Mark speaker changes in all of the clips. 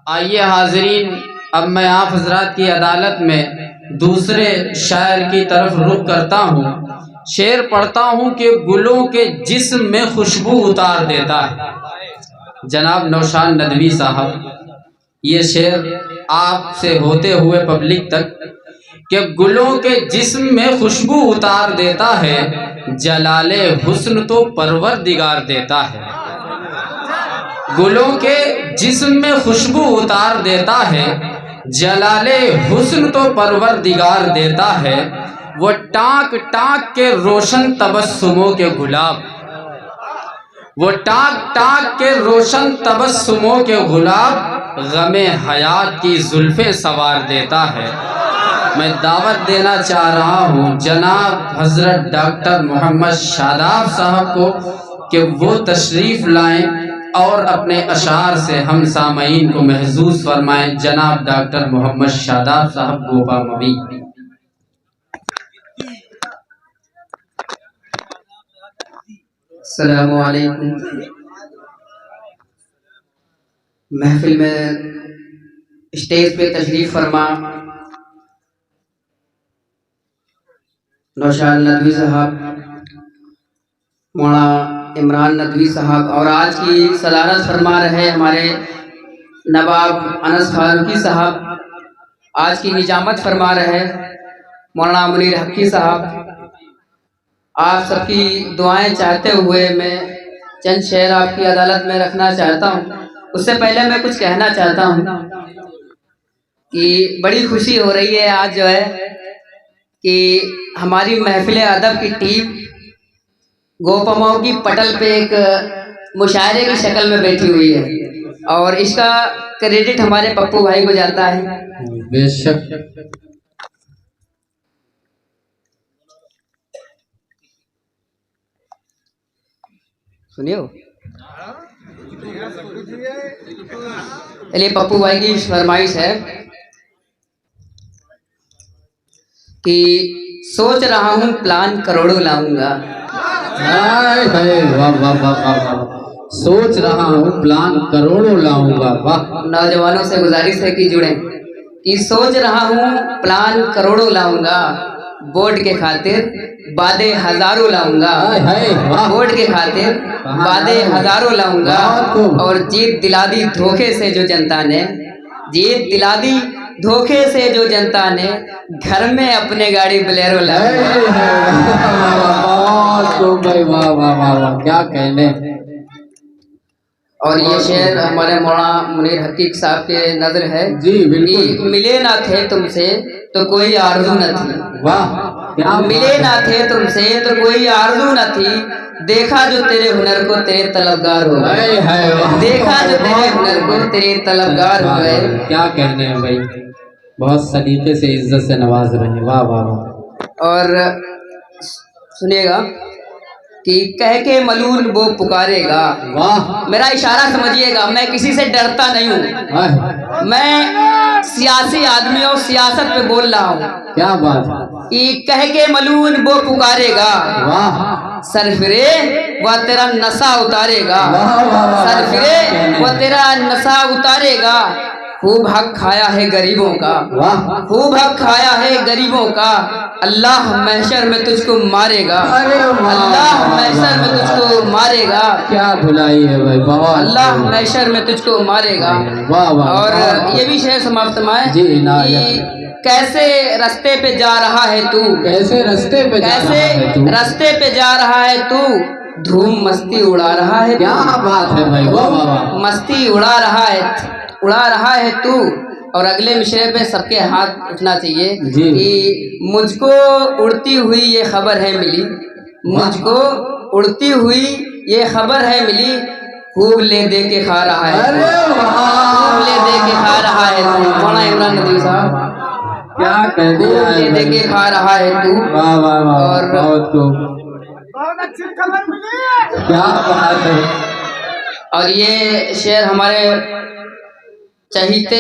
Speaker 1: आइए हाजरीन, अब मैं आप हजरात की अदालत में दूसरे शायर की तरफ रुख करता हूँ। शेर पढ़ता हूँ कि गुलों के जिस्म में खुशबू उतार देता है। जनाब नौशाद नदवी साहब, ये शेर आपसे होते हुए पब्लिक तक कि गुलों के जिस्म में खुशबू उतार देता है, जलाले हुस्न तो परवरदिगार देता है। गुलों के जिस्म में खुशबू उतार देता है, जलाले हुस्न तो परवरदिगार देता है। वो टाक टाक के रोशन तबस्सुमों के गुलाब, वो टाक टाक के रोशन तबस्सुमों के गुलाब, गमे हयात की जुल्फे सवार देता है। मैं दावत देना चाह रहा हूँ जनाब हजरत डॉक्टर मोहम्मद शादाब साहब को कि वो तशरीफ़ लाएं और अपने अशार से हम सामईन को महसूस फरमाएं। जनाब डॉक्टर मोहम्मद शादाब साहब गोपा मवी।
Speaker 2: अस्सलामु अलैकुम। महफिल में स्टेज पे तशरीफ फरमा नौशाद नदवी साहब, मौलाना इमरान नदवी साहब, और आज की सदारत फरमा रहे हमारे नवाब अनस फारूकी साहब, आज की निजामत फरमा रहे मौलाना मुनीर हक्की साहब। आप सबकी दुआएं चाहते हुए मैं चंद शेर आपकी अदालत में रखना चाहता हूँ। उससे पहले मैं कुछ कहना चाहता हूँ कि बड़ी खुशी हो रही है आज जो है कि हमारी महफिल अदब की टीम गोपमाओं की पटल पे एक मुशायरे की शक्ल में बैठी हुई है और इसका क्रेडिट हमारे पप्पू भाई को जाता है।
Speaker 1: बेशक।
Speaker 2: सुनियो, चलिए पप्पू भाई की फरमाइश है कि सोच रहा हूँ प्लान करोड़ों लाऊंगा।
Speaker 1: सोच रहा हूँ प्लान करोड़ों लाऊंगा। वाह।
Speaker 2: नौजवानों से गुजारिश है कि जुड़े कि सोच रहा हूँ प्लान करोड़ों लाऊंगा, बोर्ड के खातिर बादे हजारों लाऊंगा। बोर्ड के खातिर बादे हजारों लाऊंगा और जीत दिला दी धोखे से जो जनता ने, जीत दिला दी धोखे से जो जनता ने, घर में अपने गाड़ी बोलेरो लाऊंगा।
Speaker 1: क्या कहने।
Speaker 2: और ये शेर हमारे मौलाना मुनीर हकीक साहब के नजर है
Speaker 1: जी बिल्कुल।
Speaker 2: मिले ना थे तुमसे तो कोई आरज़ू न थी।
Speaker 1: वाह।
Speaker 2: मिले ना थे तुमसे तो कोई आरज़ू न थी, देखा जो तेरे हुनर को तेरे तलबगार हो गए। देखा जो तेरे हुनर को तेरे तलबगार हो गए।
Speaker 1: क्या कहने हैं भाई, बहुत सलीके से इज्जत से नवाज रहे। वाह वाह वाह।
Speaker 2: और सुनिएगा कि कह के मलून वो पुकारेगा।
Speaker 1: वाह।
Speaker 2: मेरा इशारा समझिएगा, मैं किसी से डरता नहीं हूँ। मैं सियासी आदमी और सियासत पे बोल रहा हूँ।
Speaker 1: क्या बात
Speaker 2: कि कह के मलून वो पुकारेगा।
Speaker 1: वाह।
Speaker 2: सरफिरे वह तेरा नशा उतारेगा। सरफिरे वह तेरा नशा उतारेगा। खूब हक खाया है गरीबों का। खूब हक खाया है गरीबों का। अल्लाह महशर में तुझको मारेगा। अल्लाह महशर में तुझको मारेगा।
Speaker 1: क्या भुलाई है भाई, बहुत।
Speaker 2: अल्लाह महशर में तुझको मारेगा।
Speaker 1: वाह वाह।
Speaker 2: और ये भी शेर समाप्त में
Speaker 1: जी ना,
Speaker 2: कैसे रास्ते पे जा रहा है तू,
Speaker 1: कैसे रास्ते पे
Speaker 2: कैसे रास्ते पे जा रहा है तू, धूम मस्ती उड़ा रहा है।
Speaker 1: क्या बात है भाई, वाह वाह।
Speaker 2: मस्ती उड़ा रहा है तू। और अगले मिशरे पे सबके हाथ उठना चाहिए कि मुझको उड़ती हुई ये खबर है मिली, मुझको उड़ती हुई ये खबर है मिली, खूब ले दे के खा रहा है, खूब ले दे के खा रहा है तू। मौलाना इमरान नदवी साहब,
Speaker 1: क्या कह दिया है,
Speaker 2: ले दे के खा रहा है तू।
Speaker 1: वाह वाह वाह।
Speaker 2: और
Speaker 3: बहुत अच्छी खबर मिली है।
Speaker 1: क्या बात है।
Speaker 2: और ये शेर हमारे चहीते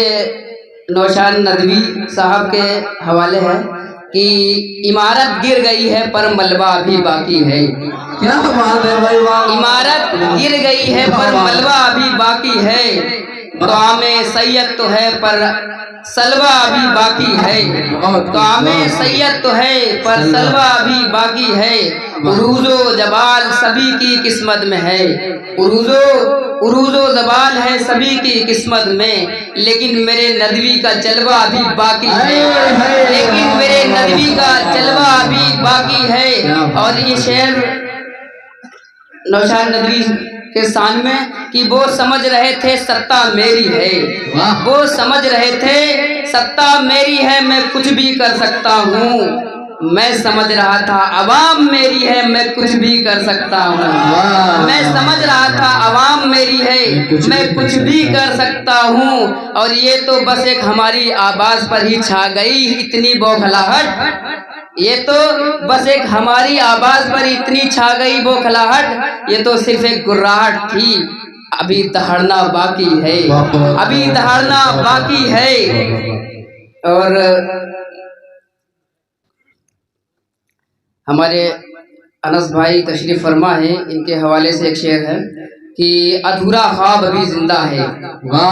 Speaker 2: नौशाद नदवी साहब के हवाले है कि इमारत गिर गई है पर मलबा अभी बाकी है।
Speaker 1: क्या बात है भाई, वाह।
Speaker 2: इमारत गिर गई है पर मलबा अभी बाकी है, तो आमे सैयद तो है पर सलवा अभी बाकी है। तो आमे सैयद तो है पर सलवा अभी बाकी है। उरूजो जबाल सभी की किस्मत में है। उरूजो जबाल है सभी की किस्मत में, लेकिन मेरे नदवी का जलवा अभी बाकी है। लेकिन मेरे नदवी का जलवा अभी बाकी है। और ये शेर नौशाद नदवी के शान में कि वो समझ रहे थे सत्ता मेरी है। वो समझ रहे थे सत्ता मेरी है, मैं कुछ भी कर सकता हूँ। मैं समझ रहा था अवाम मेरी है, मैं कुछ भी कर सकता हूँ। मैं समझ रहा था अवाम मेरी है, मैं कुछ भी कर सकता हूँ। और ये तो बस एक हमारी आवाज पर ही छा गई इतनी बौखलाहट। ये तो बस एक हमारी आवाज पर इतनी छा गई बौखलाहट। ये तो सिर्फ एक गुर्राहट थी, अभी दहाड़ना बाकी है। अभी दहाड़ना बाकी है। और हमारे अनस भाई तशरीफ फरमा है, इनके हवाले से एक शेर है कि अधूरा ख्वाब अभी जिंदा है।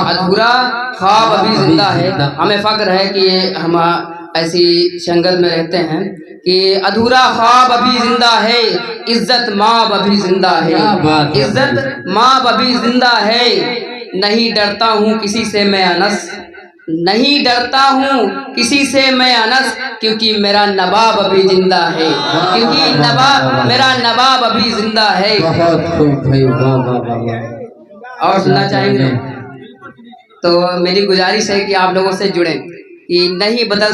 Speaker 2: अधूरा ख्वाब अभी जिंदा है। हमें फक्र है कि हम ऐसी संगत में रहते हैं कि अधूरा ख्वाब अभी जिंदा है, इज्जत माँ अभी जिंदा है। इज्जत माँ अभी जिंदा है। नहीं डरता हूँ किसी से मैं अनस, नहीं डरता हूँ किसी से मैं अनस, क्योंकि मेरा नवाब अभी जिंदा है। क्योंकि मेरा नवाब अभी जिंदा है। और सुनना चाहेंगे तो मेरी गुजारिश है कि आप लोगों से जुड़ें कि नहीं बदल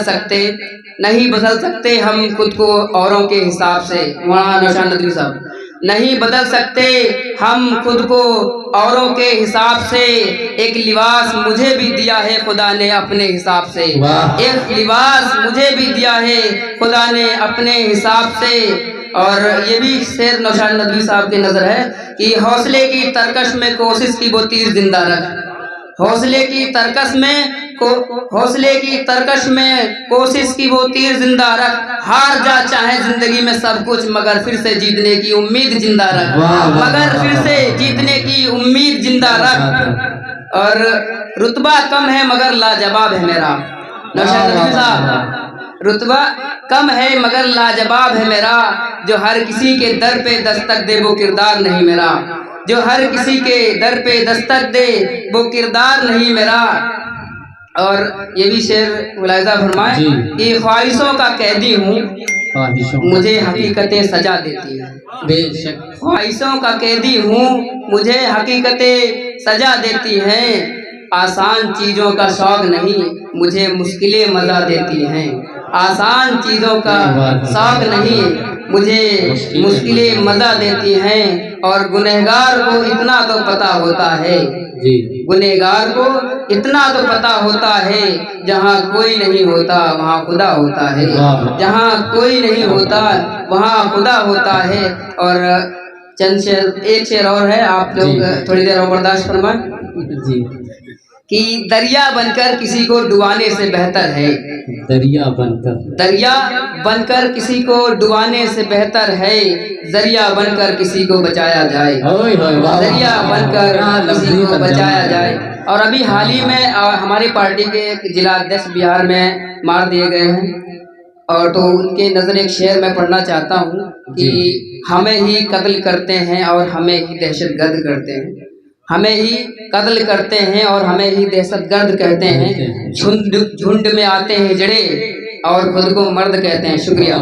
Speaker 2: सकते हम खुद को औरों के हिसाब से। मौलाना नौशाद नदवी साहब, नहीं बदल सकते हम खुद को औरों के हिसाब से। एक लिबास मुझे भी दिया है खुदा ने अपने हिसाब से। एक लिबास मुझे भी दिया है खुदा ने अपने हिसाब से। और ये भी शेर नौशाद नदवी साहब की नजर है कि हौसले की तरकश में कोशिश की वो तीर जिंदा रख। हौसले की तरकश में कोशिश की वो तीर जिंदा रख। हार जा चाहे जिंदगी में सब कुछ, मगर फिर से जीतने की उम्मीद जिंदा रख। मगर फिर से जीतने की उम्मीद जिंदा रख। और रुतबा कम है मगर लाजवाब है मेरा। नौशाद नदवी साहब, रुतबा कम है मगर लाजवाब है मेरा। जो हर किसी के दर पे दस्तक दे वो किरदार नहीं मेरा। जो हर किसी के दर पे दस्तक दे वो किरदार नहीं मेरा। और ये भी शेर मुलाहिजा फरमाए कि ख्वाहिशों का कैदी हूँ, मुझे हकीकतें सजा देती है। बेशक ख्वाहिशों का कैदी हूँ, मुझे हकीकतें सजा देती हैं। आसान चीज़ों का शौक नहीं, मुझे मुश्किलें मजा देती हैं। आसान चीज़ों का शौक नहीं, मुझे मुश्किलें मजा देती हैं। और गुनहगार को इतना तो पता होता है, गुनहगार को इतना तो पता होता है, जहाँ कोई नहीं होता वहाँ खुदा होता है। जहाँ कोई नहीं होता वहाँ खुदा होता है। और चंद शेर, एक शेर और है, आप लोग थोड़ी देर और बर्दाश्त फरमाएं कि दरिया बनकर किसी को डुबाने से बेहतर है। दरिया बनकर किसी को डुबाने से बेहतर है, जरिया बनकर किसी को बचाया जाए। जरिया बनकर किसी को बचाया जाए। और अभी हाल ही में हमारी पार्टी के जिला अध्यक्ष बिहार में मार दिए गए हैं। और तो उनके नजर एक शेर मैं पढ़ना चाहता हूँ कि हमें ही कत्ल करते हैं और हमें ही दहशतगर्द करते हैं। हमें ही कत्ल करते हैं और हमें ही दहशतगर्द कहते हैं। झुंड में आते हैं जड़े और खुद को मर्द कहते हैं। शुक्रिया।